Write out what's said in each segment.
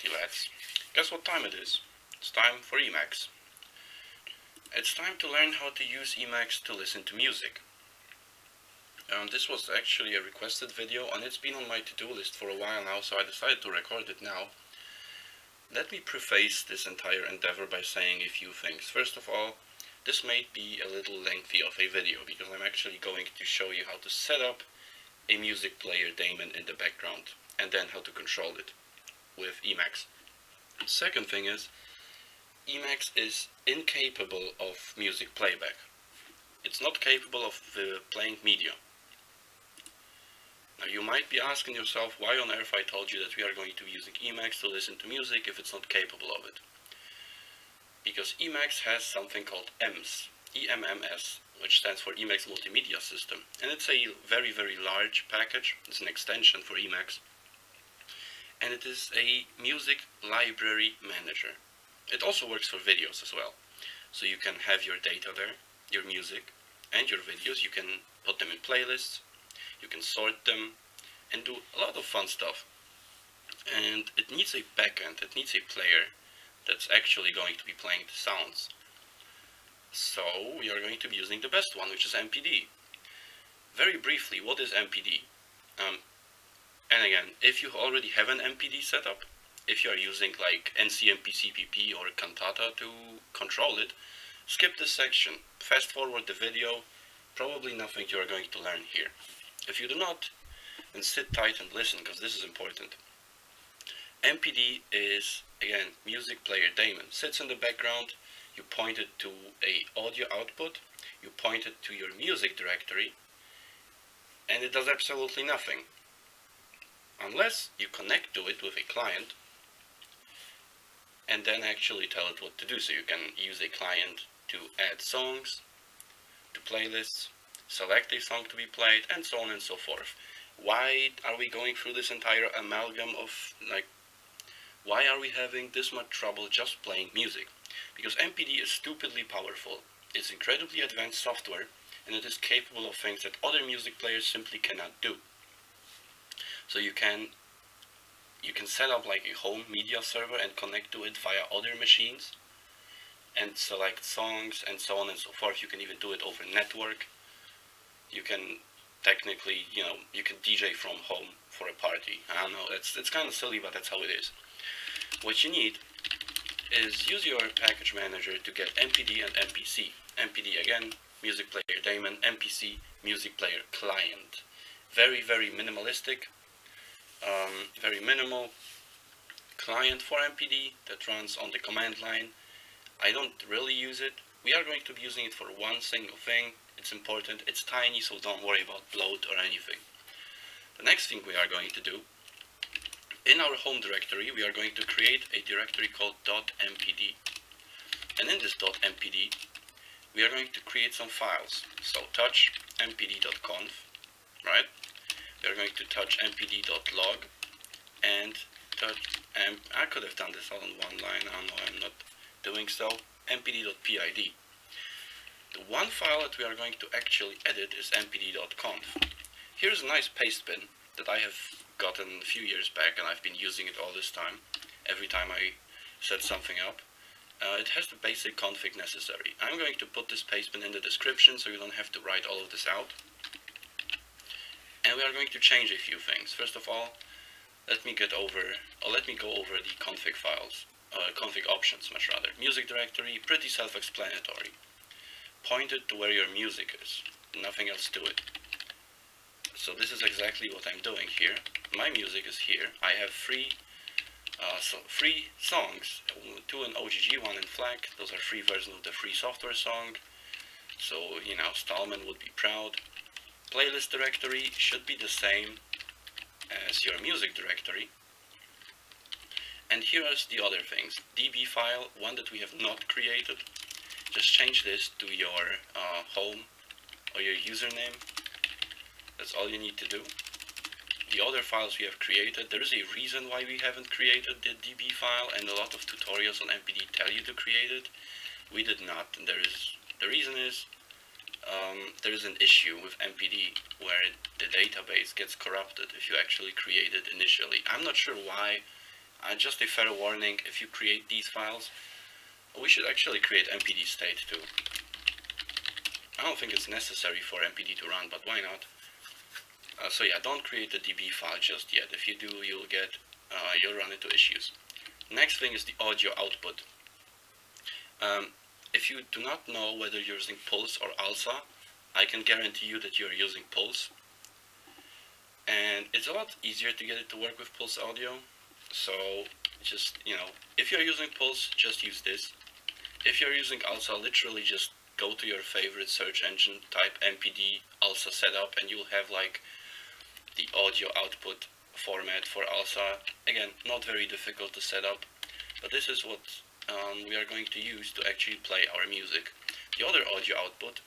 Alrighty lads, guess what time it is? It's time for Emacs. It's time to learn how to use Emacs to listen to music. This was actually a requested video and it's been on my to-do list for a while now, so I decided to record it now. Let me preface this entire endeavor by saying a few things. First of all, this may be a little lengthy of a video because I'm actually going to show you how to set up a music player daemon in the background and then how to control it with Emacs. Second thing is, Emacs is incapable of music playback. It's not capable of playing media. Now you might be asking yourself why on earth I told you that we are going to be using Emacs to listen to music if it's not capable of it. Because Emacs has something called EMMS, EMMS, which stands for Emacs Multimedia System, and it's a very, very large package. It's an extension for Emacs, and it is a music library manager. It also works for videos as well, so you can have your data there, your music and your videos. You can put them in playlists, you can sort them, and do a lot of fun stuff. And it needs a backend, it needs a player that's actually going to be playing the sounds. So we are going to be using the best one, which is MPD. Very briefly, what is MPD? And again, if you already have an MPD setup, if you are using like NCMP/CPP or Cantata to control it, skip this section, fast forward the video, probably nothing you are going to learn here. If you do not, then sit tight and listen, because this is important. MPD is, again, music player daemon. Sits in the background, you point it to a audio output, you point it to your music directory, and it does absolutely nothing. Unless you connect to it with a client, and then actually tell it what to do. So you can use a client to add songs to playlists, select a song to be played, and so on and so forth. Why are we going through this entire amalgam of, like, why are we having this much trouble just playing music? Because MPD is stupidly powerful. It's incredibly advanced software, and it is capable of things that other music players simply cannot do. So you can set up like a home media server and connect to it via other machines and select songs and so on and so forth. You can even do it over network. You can technically, you can DJ from home for a party. I don't know, it's kind of silly, but that's how it is. What you need is use your package manager to get MPD and MPC. MPD again, music player daemon, MPC, music player client. Very, very minimalistic. Very minimal client for MPD that runs on the command line. I don't really use it. We are going to be using it for one single thing. It's important. It's tiny, so don't worry about bloat or anything. The next thing we are going to do, in our home directory, we are going to create a directory called .mpd. And in this .mpd, we are going to create some files. So touch mpd.conf, right? We are going to touch mpd.log and touch, I could have done this all in one line, I know I'm not doing so, mpd.pid. The one file that we are going to actually edit is mpd.conf. Here's a nice paste bin that I have gotten a few years back, and I've been using it all this time, every time I set something up. It has the basic config necessary. I'm going to put this paste bin in the description so you don't have to write all of this out. And we are going to change a few things. First of all, let me go over the config files, config options much rather. Music directory, pretty self-explanatory. Point it to where your music is, nothing else to it. So this is exactly what I'm doing here. My music is here. I have three songs, two in OGG, one in FLAC. Those are free versions of the free software song. So, Stallman would be proud. Playlist directory should be the same as your music directory. And here are the other things. DB file, one that we have not created. Just change this to your home or your username. That's all you need to do. The other files we have created, there is a reason why we haven't created the DB file, and a lot of tutorials on MPD tell you to create it. We did not, and the reason is there is an issue with MPD where the database gets corrupted if you actually create it initially. I'm not sure why. just a fair warning, if you create these files, we should actually create MPD state too. I don't think it's necessary for MPD to run, but why not? So yeah, don't create the DB file just yet. If you do, you'll run into issues. Next thing is the audio output. If you do not know whether you're using Pulse or ALSA, I can guarantee you that you're using Pulse. And it's a lot easier to get it to work with Pulse audio. So just, if you're using Pulse, just use this. If you're using ALSA, literally just go to your favorite search engine, type MPD ALSA setup, and you'll have like the audio output format for ALSA. Again, not very difficult to set up, but this is what we are going to use to actually play our music. The other audio output,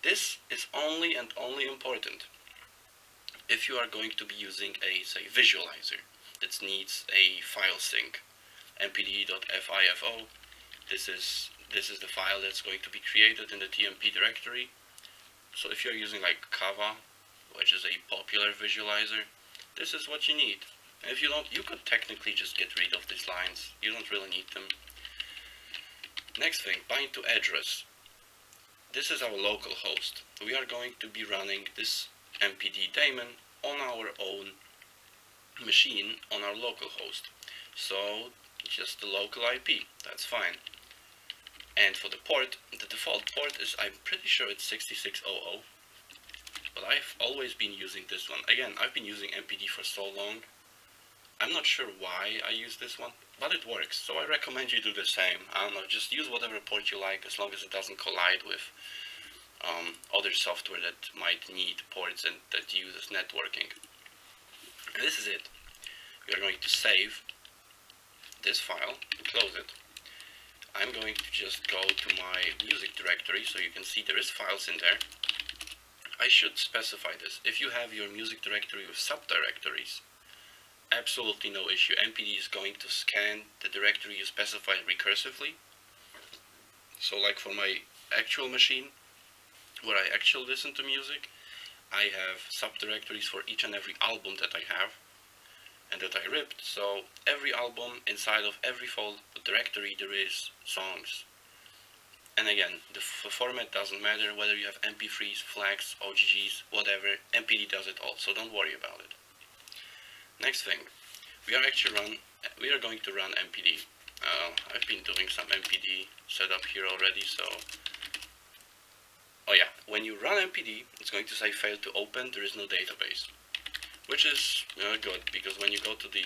this is only and only important if you are going to be using a, say, visualizer that needs a file sync, mpd.fifo. This is the file that's going to be created in the tmp directory. So if you're using like Kava, which is a popular visualizer, this is what you need. And if you don't, you could technically just get rid of these lines. You don't really need them. Next thing, bind to address. This is our local host. We are going to be running this MPD daemon on our own machine on our local host. So just the local IP, that's fine. And for the port, the default port is, I'm pretty sure it's 6600, but I've always been using this one. Again, I've been using MPD for so long. I'm not sure why I use this one, but it works. So I recommend you do the same. I don't know, just use whatever port you like, as long as it doesn't collide with other software that might need ports and that uses networking. And this is it. We are going to save this file, close it. I'm going to just go to my music directory so you can see there is files in there. I should specify this. If you have your music directory with subdirectories, absolutely no issue. MPD is going to scan the directory you specified recursively. So like for my actual machine, where I actually listen to music, I have subdirectories for each and every album that I have and that I ripped. So every album, inside of every folder directory, there is songs. And again, the format doesn't matter, whether you have MP3s, FLACs, OGGs, whatever, MPD does it all, so don't worry about it. Next thing, we are going to run MPD. I've been doing some MPD setup here already, so... Oh yeah, when you run MPD, it's going to say failed to open, there is no database. Which is good, because when you go to the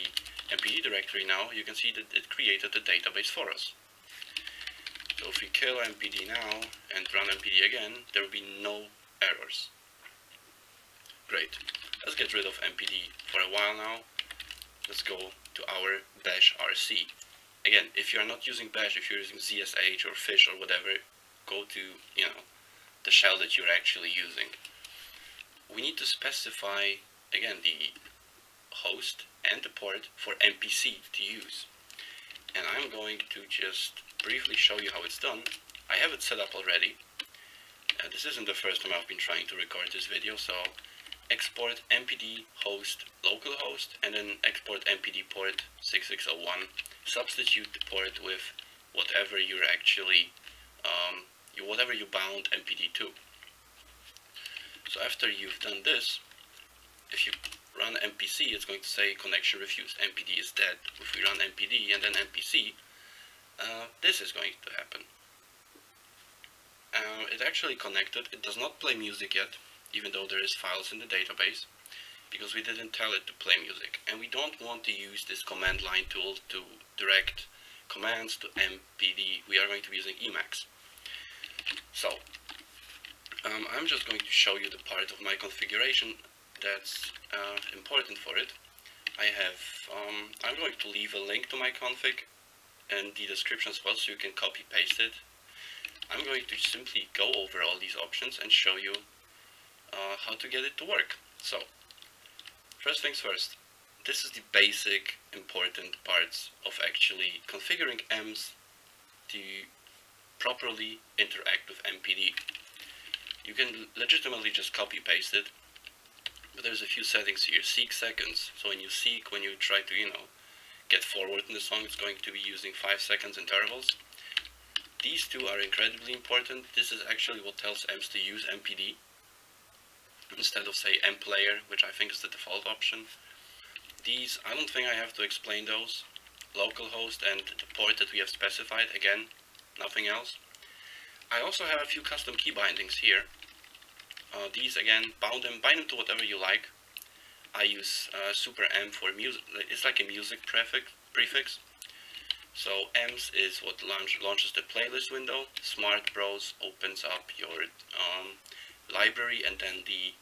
MPD directory now, you can see that it created a database for us. So if we kill MPD now and run MPD again, there will be no errors. Great. Let's get rid of MPD for a while now. Let's go to our bash RC. Again, if you're not using bash, if you're using ZSH or fish or whatever, go to, the shell that you're actually using. We need to specify, again, the host and the port for MPC to use. And I'm going to just briefly show you how it's done. I have it set up already. This isn't the first time I've been trying to record this video, so export MPD host localhost and then export MPD port 6601. Substitute the port with whatever you're actually whatever you bound MPD to. So after you've done this, if you run MPC, it's going to say connection refused, MPD is dead. If we run MPD and then MPC, this is going to happen. It actually connected. It does not play music yet, even though there is files in the database, because we didn't tell it to play music. And we don't want to use this command line tool to direct commands to MPD. We are going to be using Emacs. So, I'm just going to show you the part of my configuration that's important for it. I'm going to leave a link to my config and the description as well, so you can copy paste it. I'm going to simply go over all these options and show you how to get it to work. So, first things first, this is the basic important parts of actually configuring EMMS to properly interact with MPD. You can legitimately just copy paste it, but there's a few settings here. Seek seconds. So when you try to, get forward in the song, it's going to be using 5 seconds intervals. These two are incredibly important. This is actually what tells EMMS to use MPD instead of, say, MPlayer, which I think is the default option. These, I don't think I have to explain those. Localhost and the port that we have specified, again, nothing else. I also have a few custom key bindings here. These, again, bind them to whatever you like. I use super M for music. It's like a music prefix. So EMMS is what launches the playlist window. Smart Browse opens up your library and then the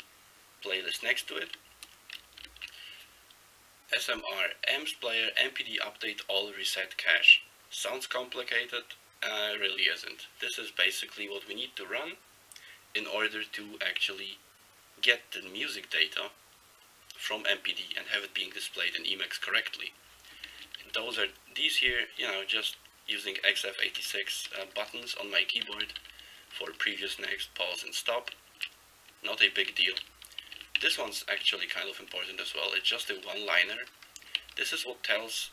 playlist next to it. SMR, EMMS player, MPD update all reset cache. Sounds complicated, really isn't. This is basically what we need to run in order to actually get the music data from MPD and have it being displayed in Emacs correctly. These here, just using XF86 buttons on my keyboard for previous, next, pause and stop. Not a big deal. This one's actually kind of important as well. It's just a one-liner. This is what tells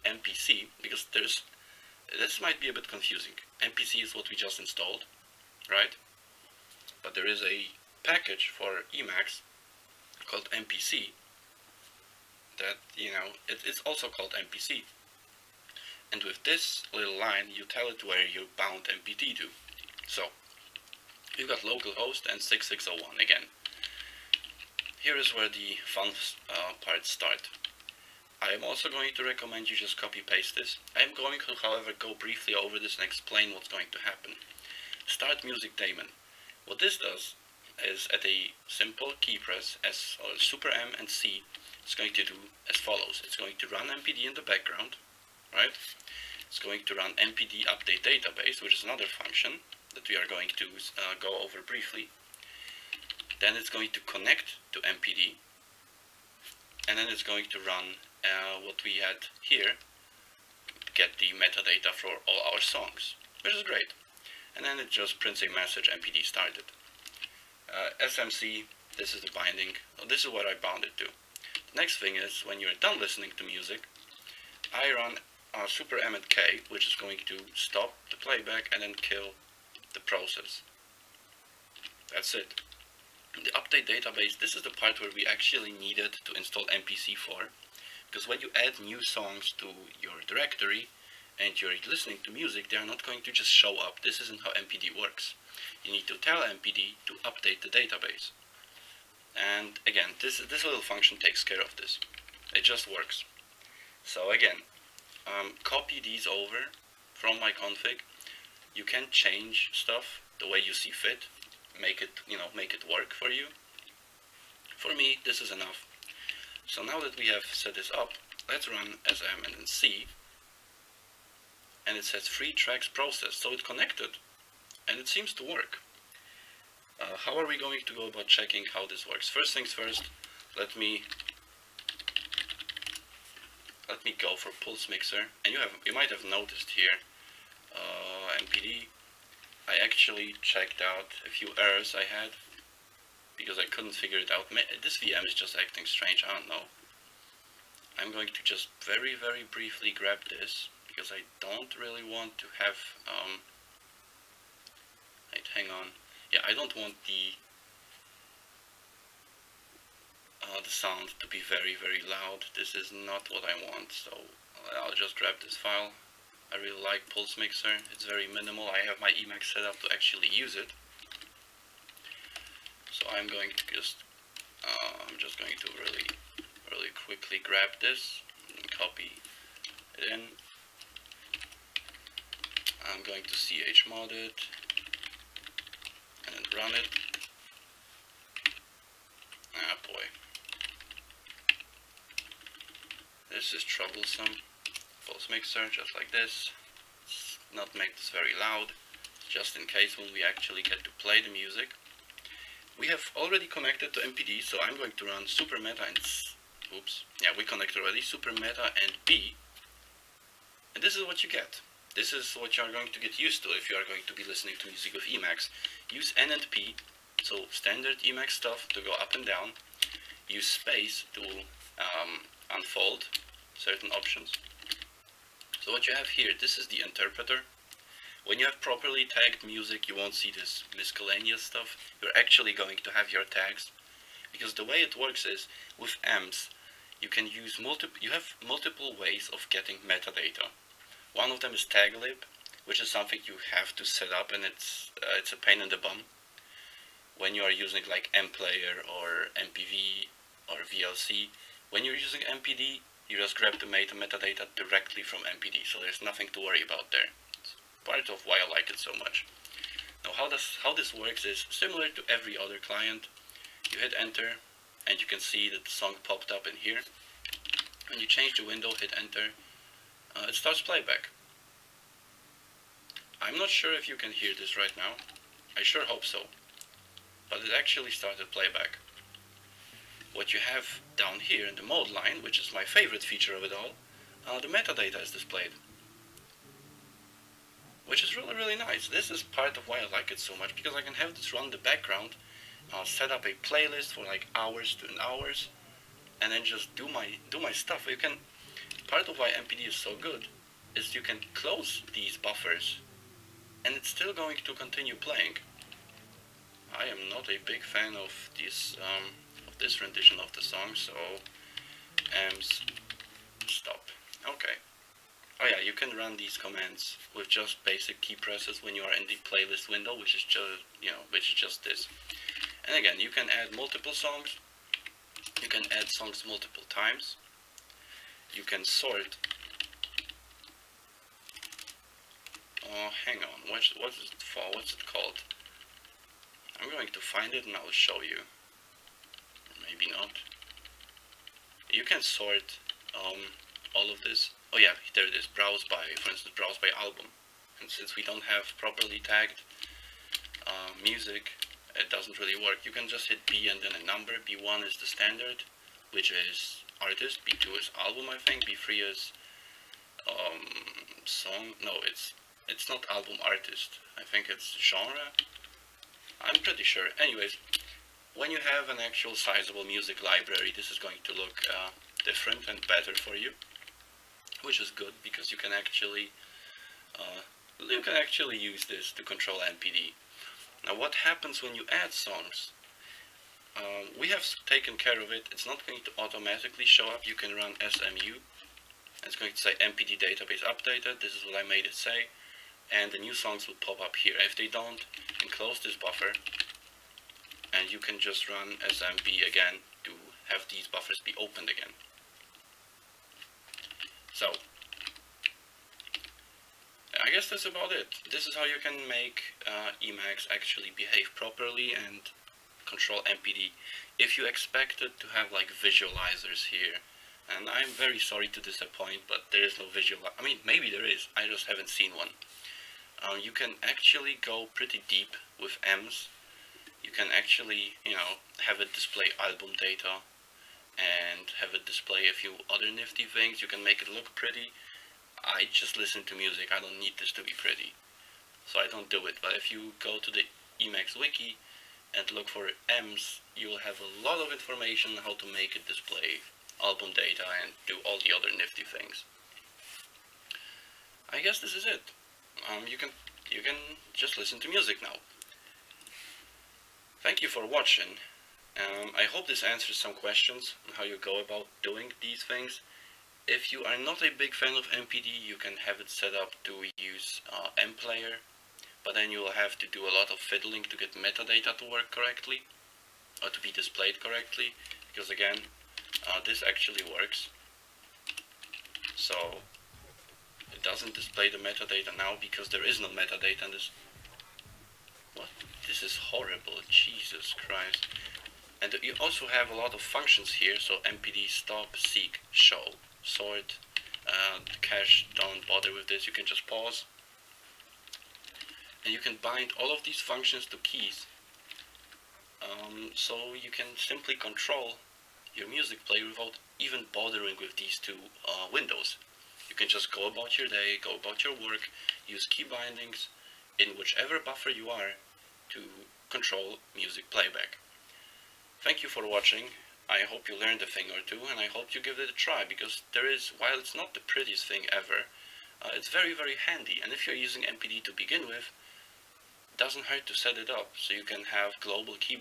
MPC, because this might be a bit confusing. MPC is what we just installed, right? But there is a package for Emacs called MPC that, it's also called MPC. And with this little line, you tell it where you bound MPD to. So, you've got localhost and 6601 again. Here is where the fun parts start. I am also going to recommend you just copy-paste this. I am going to, however, go briefly over this and explain what's going to happen. Start music daemon. What this does is, at a simple key press, super M and C, it's going to do as follows. It's going to run MPD in the background, right? It's going to run MPD update database, which is another function that we are going to go over briefly. Then it's going to connect to MPD, and then it's going to run what we had here, get the metadata for all our songs, which is great. And then it just prints a message, MPD started. SMC, this is the binding. This is what I bound it to. The next thing is, when you're done listening to music, I run super M and K, which is going to stop the playback and then kill the process. That's it. The update database, this is the part where we actually needed to install MPC for, because when you add new songs to your directory and you're listening to music, they are not going to just show up. This isn't how MPD works. You need to tell MPD to update the database. And again, this little function takes care of this. It just works. So again, copy these over from my config. You can change stuff the way you see fit. Make it work for you. For me, this is enough. So now that we have set this up, let's run SM and then C, and it says 3 tracks processed, so it connected, and it seems to work. How are we going to go about checking how this works? First things first, let me go for Pulse Mixer, and you might have noticed here, MPD. I actually checked out a few errors I had because I couldn't figure it out. This VM is just acting strange, I don't know. I'm going to just very, very briefly grab this because I don't really want to have, wait, hang on. Yeah, I don't want the sound to be very, very loud. This is not what I want, so I'll just grab this file. I really like Pulse Mixer. It's very minimal. I have my Emacs set up to actually use it. So I'm going to I'm just going to really, really quickly grab this and copy it in. I'm going to chmod it and then run it. Ah boy. This is troublesome. Pulse Mixer, just like this. Let's not make this very loud, just in case when we actually get to play the music. We have already connected to MPD, so I'm going to run super meta and we connected already, super meta and B, and this is what you get. This is what you are going to get used to if you are going to be listening to music with Emacs. Use N and P, so standard Emacs stuff to go up and down. Use space to unfold, certain options. So what you have here, this is the interpreter. When you have properly tagged music, you won't see this miscellaneous stuff. You're actually going to have your tags, because the way it works is with EMMS, you can use multiple ways of getting metadata. One of them is taglib, which is something you have to set up, and it's a pain in the bum. When you are using like mPlayer or MPV or VLC, when you're using MPD, you just grab the metadata directly from MPD, so there's nothing to worry about there. It's part of why I like it so much. Now how this works is similar to every other client. You hit enter, and you can see that the song popped up in here. When you change the window, hit enter, it starts playback. I'm not sure if you can hear this right now. I sure hope so. But it actually started playback. What you have down here in the mode line, which is my favorite feature of it all, the metadata is displayed. Which is really, really nice. This is part of why I like it so much, because I can have this run in the background, set up a playlist for like hours and hours, and then just do my stuff. You can, part of why MPD is so good is you can close these buffers and it's still going to continue playing. I am not a big fan of this rendition of the song, so EMMS stop. Okay. Oh yeah, you can run these commands with just basic key presses when you are in the playlist window, which is just this. And again, you can add multiple songs. You can add songs multiple times. You can sort. Oh, hang on. What's it for? What's it called? I'm going to find it and I'll show you. Maybe not. You can sort all of this. Oh yeah, there it is. Browse by, for instance, browse by album. And since we don't have properly tagged music, it doesn't really work. You can just hit B and then a number. B1 is the standard, which is artist. B2 is album, I think. B3 is song. No, it's not album artist. I think it's genre. I'm pretty sure. Anyways, when you have an actual sizable music library, this is going to look different and better for you, which is good because you can actually use this to control MPD. Now, what happens when you add songs? We have taken care of it. It's not going to automatically show up. You can run SMU. It's going to say MPD database updated. This is what I made it say. And the new songs will pop up here. If they don't, you can close this buffer. And you can just run SMB again to have these buffers be opened again. So, I guess that's about it. This is how you can make Emacs actually behave properly and control MPD. If you expected to have like visualizers here, and I'm very sorry to disappoint, but there is no I mean, maybe there is, I just haven't seen one. You can actually go pretty deep with EMMS. You can actually, have it display album data and have it display a few other nifty things. You can make it look pretty. I just listen to music. I don't need this to be pretty, so I don't do it. But if you go to the Emacs wiki and look for EMMS, you will have a lot of information on how to make it display album data and do all the other nifty things. I guess this is it. You can just listen to music now. Thank you for watching. I hope this answers some questions on how you go about doing these things. If you are not a big fan of MPD, you can have it set up to use mPlayer, but then you will have to do a lot of fiddling to get metadata to work correctly, or to be displayed correctly, because again, this actually works. So, it doesn't display the metadata now because there is no metadata in this. What? This is horrible, Jesus Christ. And you also have a lot of functions here, so MPD stop, seek, show, sort, cache, don't bother with this, you can just pause. And you can bind all of these functions to keys, so you can simply control your music player without even bothering with these two windows. You can just go about your day, go about your work, use key bindings in whichever buffer you are to control music playback. Thank you for watching. I hope you learned a thing or two, and I hope you give it a try, because while it's not the prettiest thing ever, it's very, very handy. And if you're using MPD to begin with, it doesn't hurt to set it up so you can have global keyboard